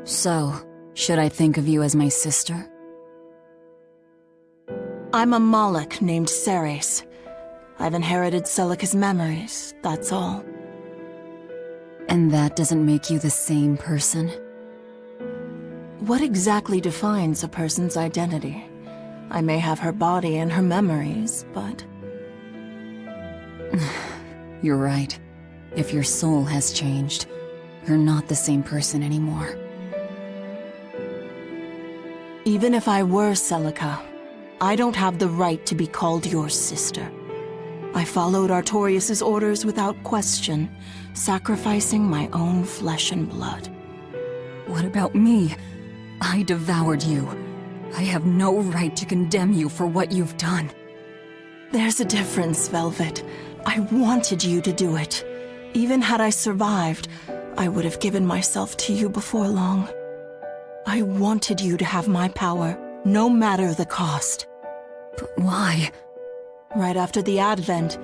So, should I think of you as my sister? I'm a Moloch named Ceres. I've inherited Celica's memories, that's all. And that doesn't make you the same person? What exactly defines a person's identity? I may have her body and her memories, but... You're right. If your soul has changed, you're not the same person anymore. Even if I were Celica, I don't have the right to be called your sister. I followed Artorius' orders without question, sacrificing my own flesh and blood. What about me? I devoured you. I have no right to condemn you for what you've done. There's a difference, Velvet. I wanted you to do it. Even had I survived, I would have given myself to you before long. I wanted you to have my power, no matter the cost. But why? Right after the Advent,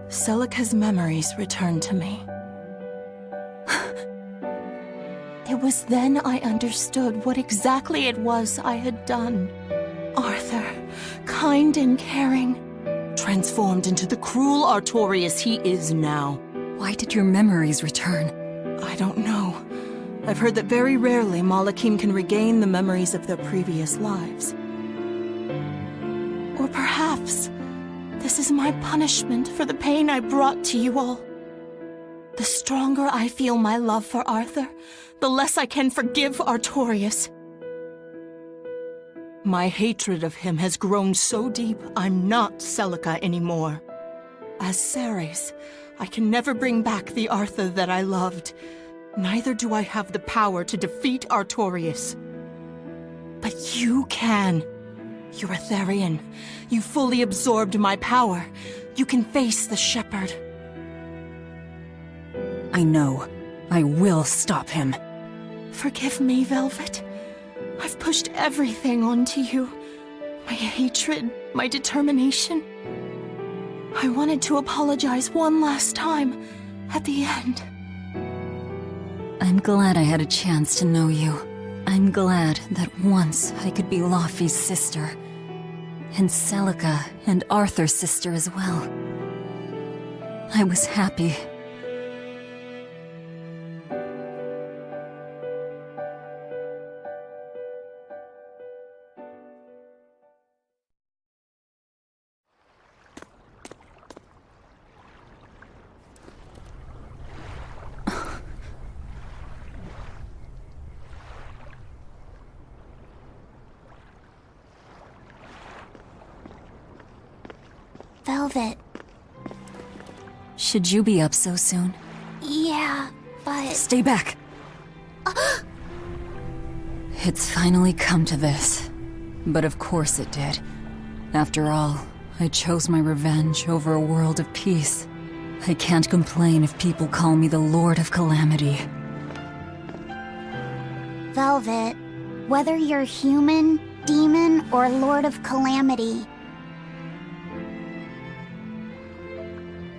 Celica's memories returned to me. It was then I understood what exactly it was I had done. Arthur, kind and caring, transformed into the cruel Artorius he is now. Why did your memories return? I don't know. I've heard that very rarely Malachim can regain the memories of their previous lives. Or perhaps this is my punishment for the pain I brought to you all. The stronger I feel my love for Arthur, the less I can forgive Artorius. My hatred of him has grown so deep, I'm not Celica anymore. As Ceres, I can never bring back the Arthur that I loved. Neither do I have the power to defeat Artorius. But you can. You're a Therian. You fully absorbed my power. You can face the Shepherd. I know. I will stop him. Forgive me, Velvet. I've pushed everything onto you. My hatred, my determination. I wanted to apologize one last time, at the end. I'm glad I had a chance to know you. I'm glad that once I could be Laufey's sister. And Celica and Arthur's sister as well. I was happy. Velvet. Should you be up so soon? Yeah, but... Stay back! It's finally come to this. But of course it did. After all, I chose my revenge over a world of peace. I can't complain if people call me the Lord of Calamity. Velvet, whether you're human, demon, or Lord of Calamity,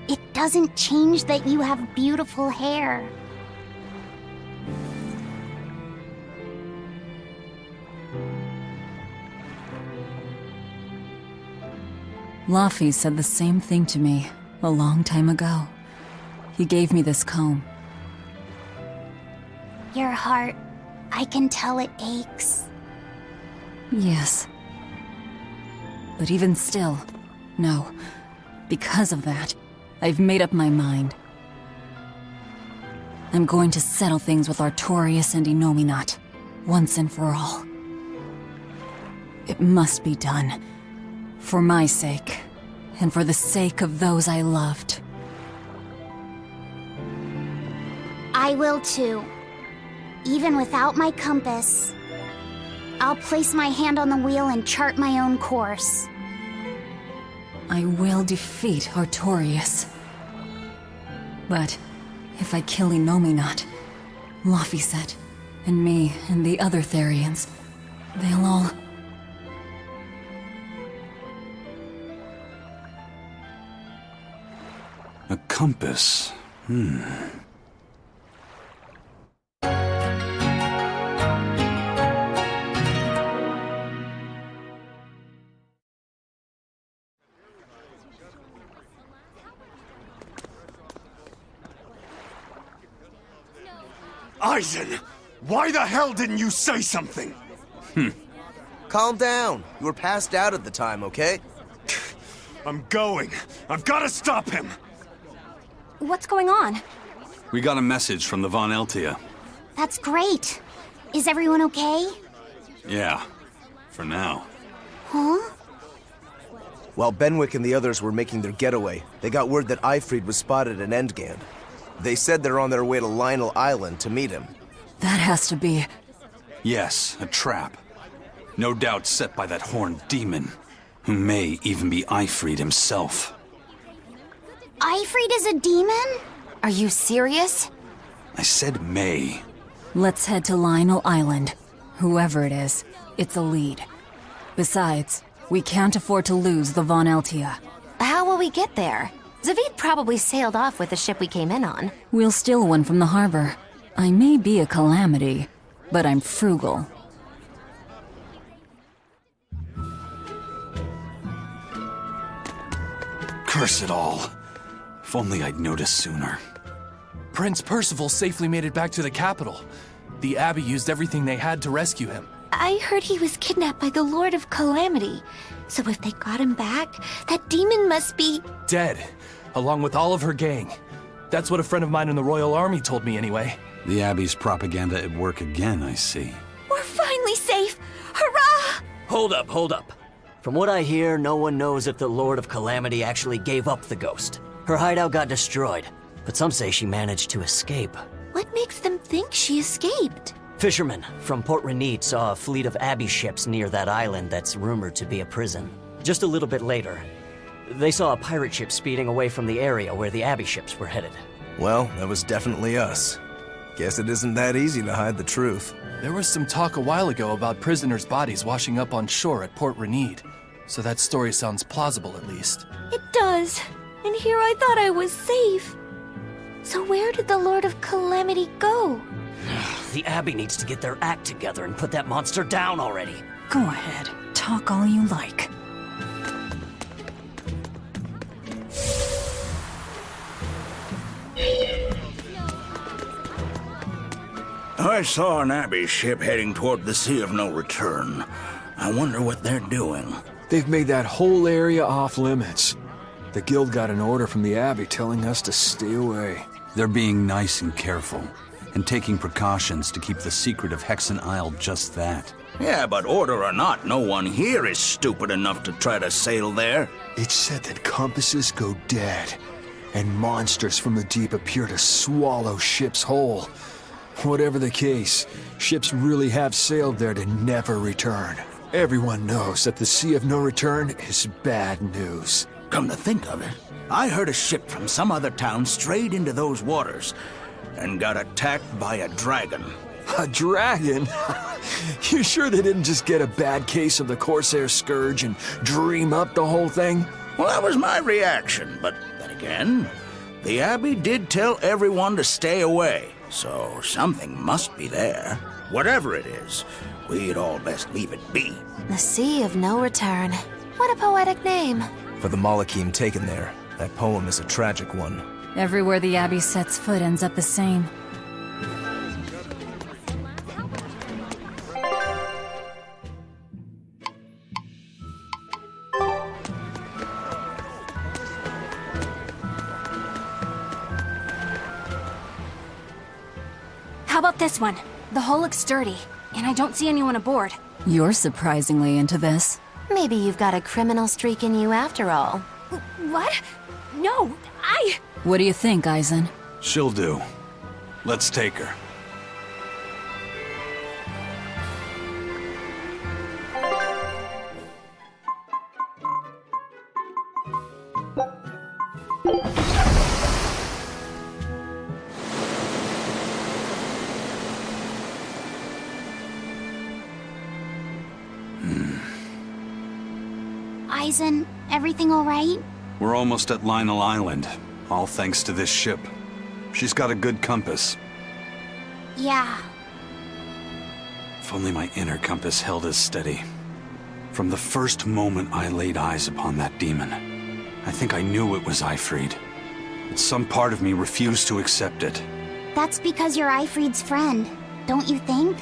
it doesn't change that you have beautiful hair. Laufey said the same thing to me a long time ago. He gave me this comb. Your heart, I can tell it aches. Yes. But even still, no. Because of that, I've made up my mind. I'm going to settle things with Artorius and Innominat, once and for all. It must be done. For my sake, and for the sake of those I loved. I will too. Even without my compass, I'll place my hand on the wheel and chart my own course. I will defeat Artorius. But if I kill Innominat, Laufey said, and me and the other Therians, they'll all... A compass. Eisen! Why the hell didn't you say something? Calm down. You were passed out at the time, okay? I'm going. I've got to stop him! What's going on? We got a message from the Von Eltia. That's great. Is everyone okay? Yeah, for now. Huh? While Benwick and the others were making their getaway, they got word that Eifried was spotted at Endgand. They said they're on their way to Lionel Island to meet him. That has to be... Yes, a trap. No doubt set by that horned demon, who may even be Eifried himself. Eifried is a demon? Are you serious? I said may. Let's head to Lionel Island. Whoever it is, it's a lead. Besides, we can't afford to lose the Von Eltia. How will we get there? Zavid probably sailed off with the ship we came in on. We'll steal one from the harbor. I may be a calamity, but I'm frugal. Curse it all. If only I'd noticed sooner. Prince Percival safely made it back to the capital. The Abbey used everything they had to rescue him. I heard he was kidnapped by the Lord of Calamity. So if they got him back, that demon must be... Dead, along with all of her gang. That's what a friend of mine in the Royal Army told me anyway. The Abbey's propaganda at work again, I see. We're finally safe! Hurrah! Hold up. From what I hear, no one knows if the Lord of Calamity actually gave up the ghost. Her hideout got destroyed, but some say she managed to escape. What makes them think she escaped? Fishermen from Port Renid saw a fleet of Abbey ships near that island that's rumored to be a prison. Just a little bit later, they saw a pirate ship speeding away from the area where the Abbey ships were headed. Well, that was definitely us. Guess it isn't that easy to hide the truth. There was some talk a while ago about prisoners' bodies washing up on shore at Port Renid. So that story sounds plausible, at least. It does. And here I thought I was safe. So where did the Lord of Calamity go? The Abbey needs to get their act together and put that monster down already. Go ahead. Talk all you like. I saw an Abbey ship heading toward the Sea of No Return. I wonder what they're doing. They've made that whole area off limits. The Guild got an order from the Abbey telling us to stay away. They're being nice and careful, and taking precautions to keep the secret of Hexen Isle just that. Yeah, but order or not, no one here is stupid enough to try to sail there. It's said that compasses go dead, and monsters from the deep appear to swallow ships whole. Whatever the case, ships really have sailed there to never return. Everyone knows that the Sea of No Return is bad news. Come to think of it, I heard a ship from some other town strayed into those waters and got attacked by a dragon. A dragon? You sure they didn't just get a bad case of the Corsair Scourge and dream up the whole thing? Well, that was my reaction, but then again, the Abbey did tell everyone to stay away, so something must be there. Whatever it is, we'd all best leave it be. The Sea of No Return. What a poetic name. For the Malachim taken there, that poem is a tragic one. Everywhere the Abbey sets foot ends up the same. How about this one? The hull looks sturdy, and I don't see anyone aboard. You're surprisingly into this. Maybe you've got a criminal streak in you after all. What? No, What do you think, Eisen? She'll do. Let's take her. Eisen, everything all right? We're almost at Lionel Island. All thanks to this ship. She's got a good compass. Yeah. If only my inner compass held as steady. From the first moment I laid eyes upon that demon, I think I knew it was Ifrid. But some part of me refused to accept it. That's because you're Ifrid's friend, don't you think?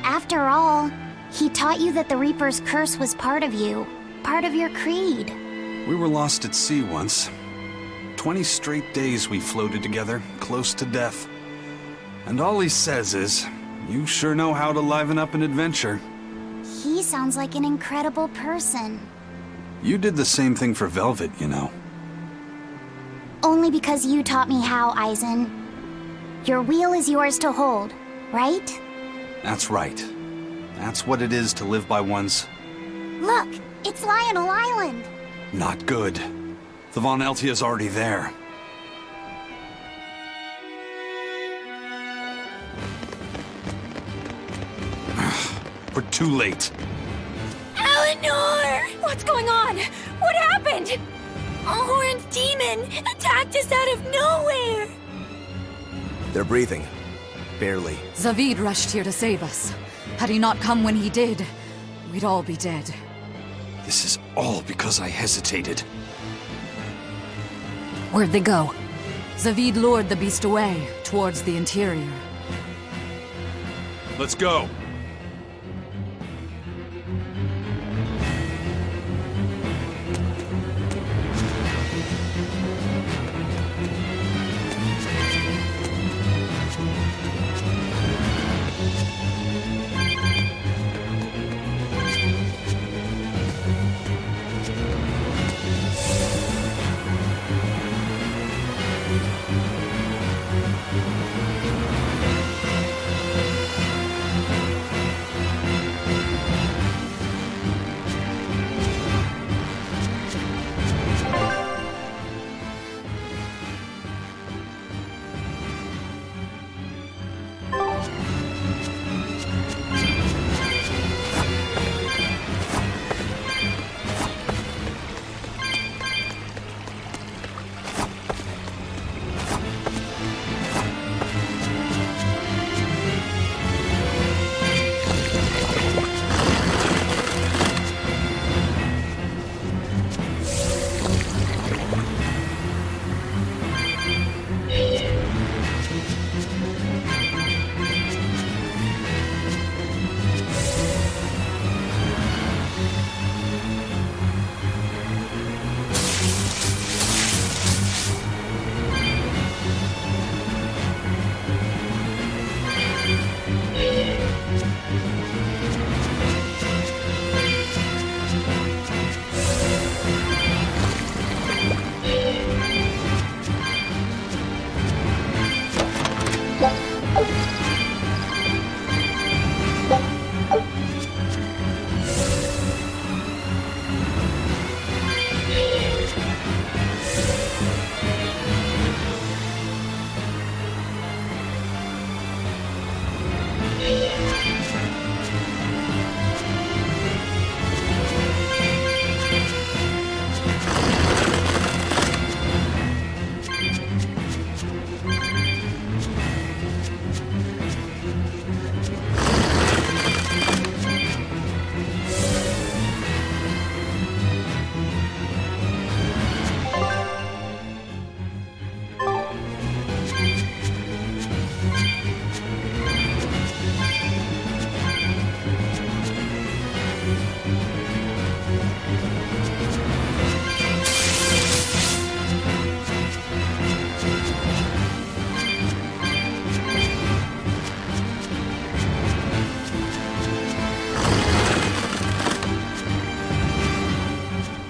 After all, he taught you that the Reaper's curse was part of you, part of your creed. We were lost at sea once. 20 straight days we floated together, close to death. And all he says is, "You sure know how to liven up an adventure." He sounds like an incredible person. You did the same thing for Velvet, you know. Only because you taught me how, Eisen. Your wheel is yours to hold, right? That's right. That's what it is to live by one's... Look, it's Lionel Island! Not good. The Von Eltia's already there. We're too late. Eleanor! What's going on? What happened? A horned demon attacked us out of nowhere! They're breathing. Barely. Zavid rushed here to save us. Had he not come when he did, we'd all be dead. This is all because I hesitated. Where'd they go? Zavid lured the beast away, towards the interior. Let's go.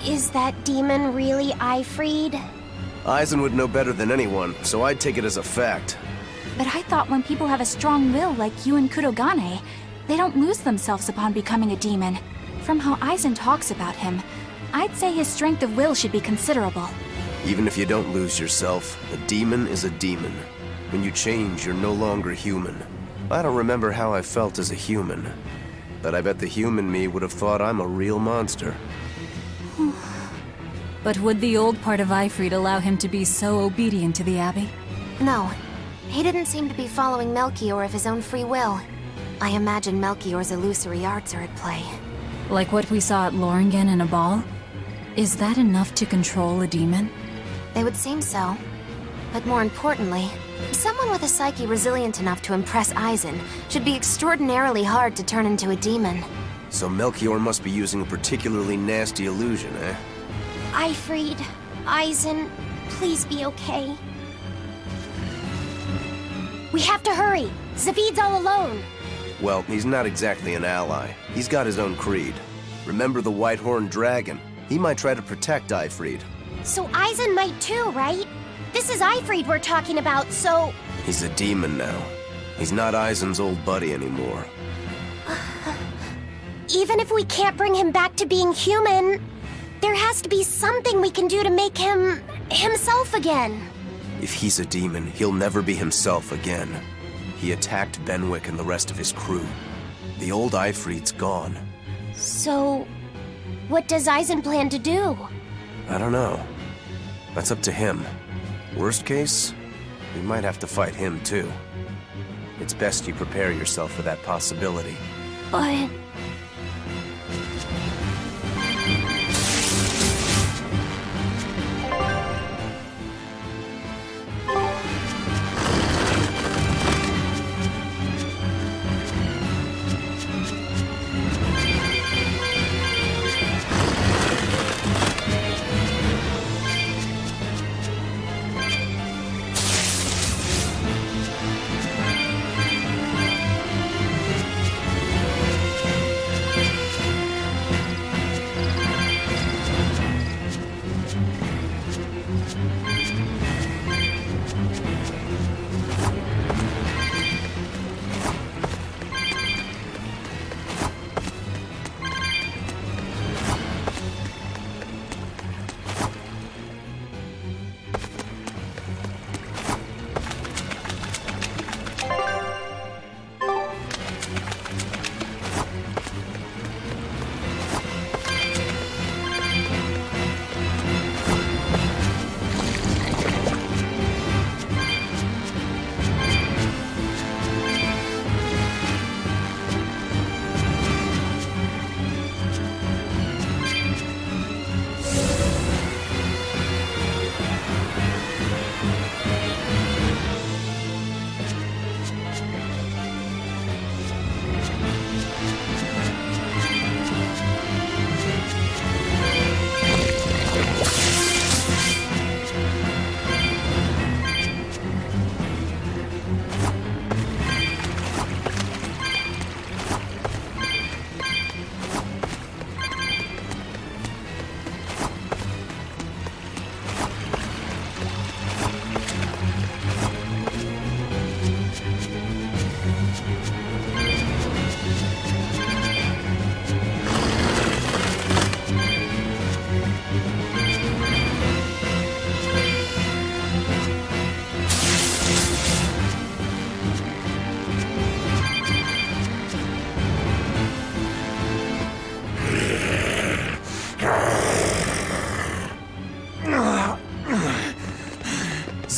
Is that demon really Ifrid? Eisen would know better than anyone, so I'd take it as a fact. But I thought when people have a strong will like you and Kurogane, they don't lose themselves upon becoming a demon. From how Eisen talks about him, I'd say his strength of will should be considerable. Even if you don't lose yourself, a demon is a demon. When you change, you're no longer human. I don't remember how I felt as a human, but I bet the human me would have thought I'm a real monster. But would the old part of Ifrid allow him to be so obedient to the Abbey? No. He didn't seem to be following Melchior of his own free will. I imagine Melchior's illusory arts are at play. Like what we saw at Loringen in a ball? Is that enough to control a demon? They would seem so. But more importantly, someone with a psyche resilient enough to impress Eisen should be extraordinarily hard to turn into a demon. So Melchior must be using a particularly nasty illusion, eh? Ifrid, Eisen, please be okay. We have to hurry! Zavid's all alone! Well, he's not exactly an ally. He's got his own creed. Remember the White-Horned Dragon? He might try to protect Ifrid. So Eisen might too, right? This is Ifrid we're talking about, so... He's a demon now. He's not Eisen's old buddy anymore. Even if we can't bring him back to being human, there has to be something we can do to make him... himself again. If he's a demon, he'll never be himself again. He attacked Benwick and the rest of his crew. The old Ifrid's gone. So... what does Eisen plan to do? I don't know. That's up to him. Worst case, we might have to fight him too. It's best you prepare yourself for that possibility. But...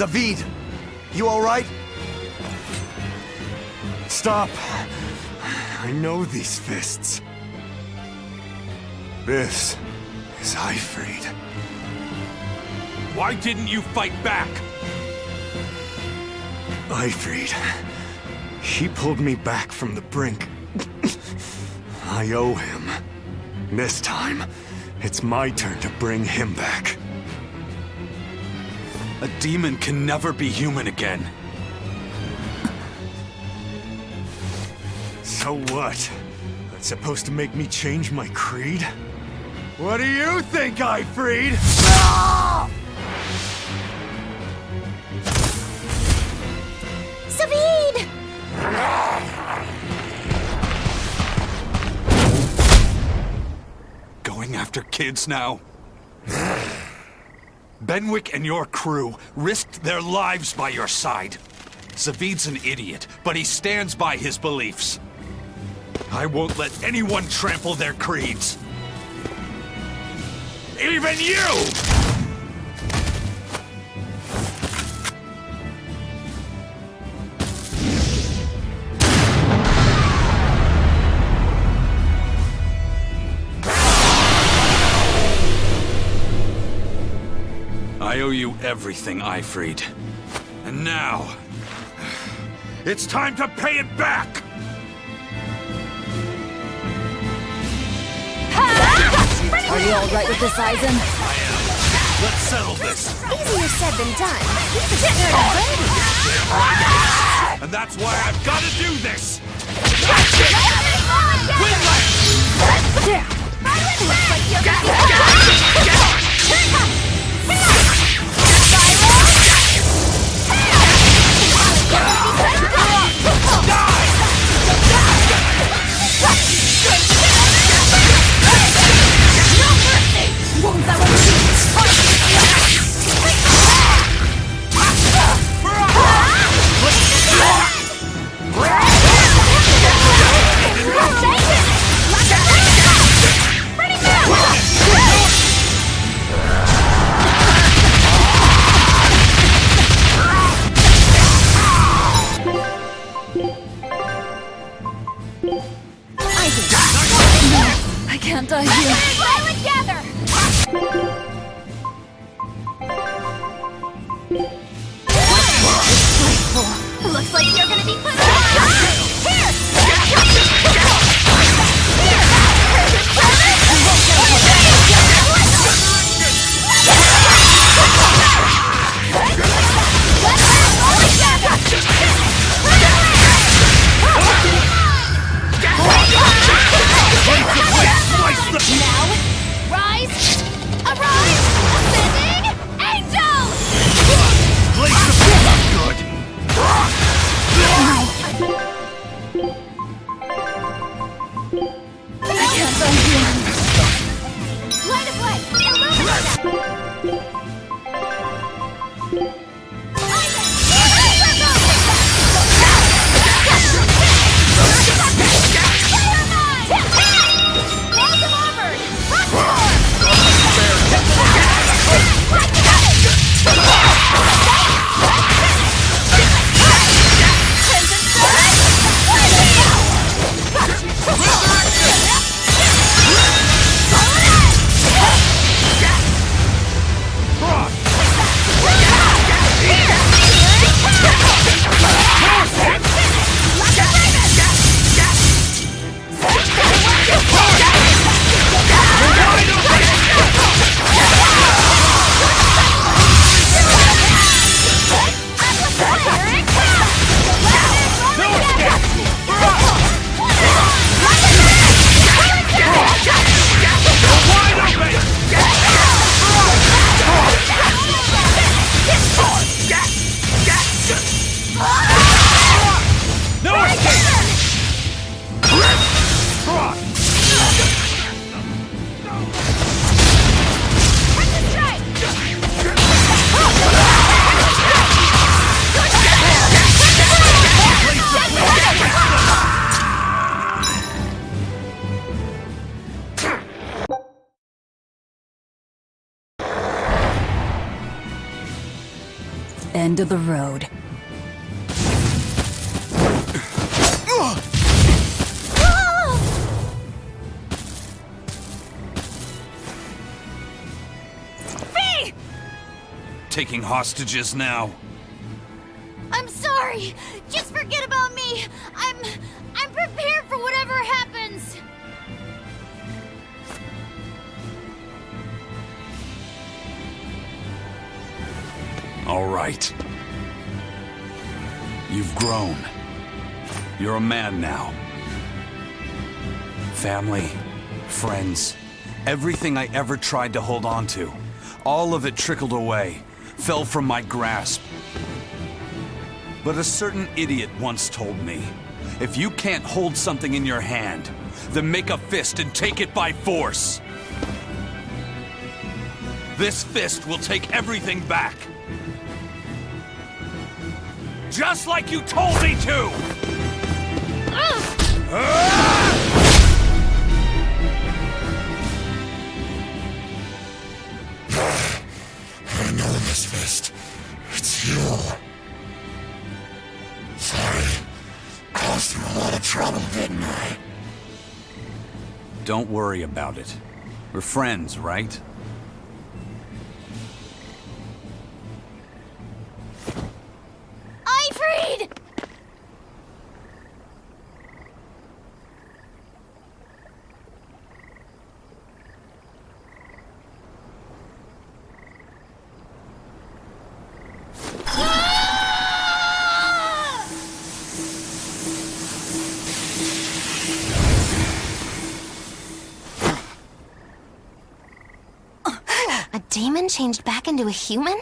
Zavid! You alright? Stop! I know these fists. This is Ifrid. Why didn't you fight back? Ifrid. He pulled me back from the brink. I owe him. This time, it's my turn to bring him back. A demon can never be human again. So what? That's supposed to make me change my creed? What do you think, Ifrid? Zavid! Going after kids now? Benwick and your crew risked their lives by your side. Zavid's an idiot, but he stands by his beliefs. I won't let anyone trample their creeds. Even you! I owe you everything, Ifrid. And now, it's time to pay it back! Are you all right with this, Eisen? I am. Let's settle this. Easier said than done. He's a scared of Wendy. And that's why I've got to do this! There. Looks like you're gonna I can't die here. Looks like you're gonna be put Here! Now, rise! Arise! Ascending angel! Place the foot up good! I can't die here. Light of light! Illuminate! End of the road. Taking hostages now. I'm sorry. Just forget about me. I'm prepared for whatever happens. All right. You've grown. You're a man now. Family, friends, everything I ever tried to hold on to, all of it trickled away, fell from my grasp. But a certain idiot once told me, if you can't hold something in your hand, then make a fist and take it by force. This fist will take everything back. Just like you told me to! Don't worry about it. We're friends, right? Ifrid! A demon changed back into a human?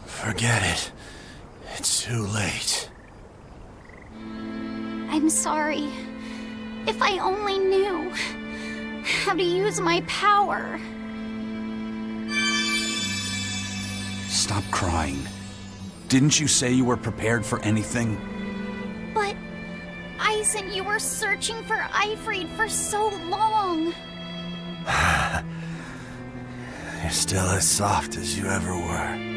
Forget it. It's too late. I'm sorry. If I only knew how to use my power. Stop crying. Didn't you say you were prepared for anything? But, Eisen, you were searching for Ifrid for so long. You're still as soft as you ever were.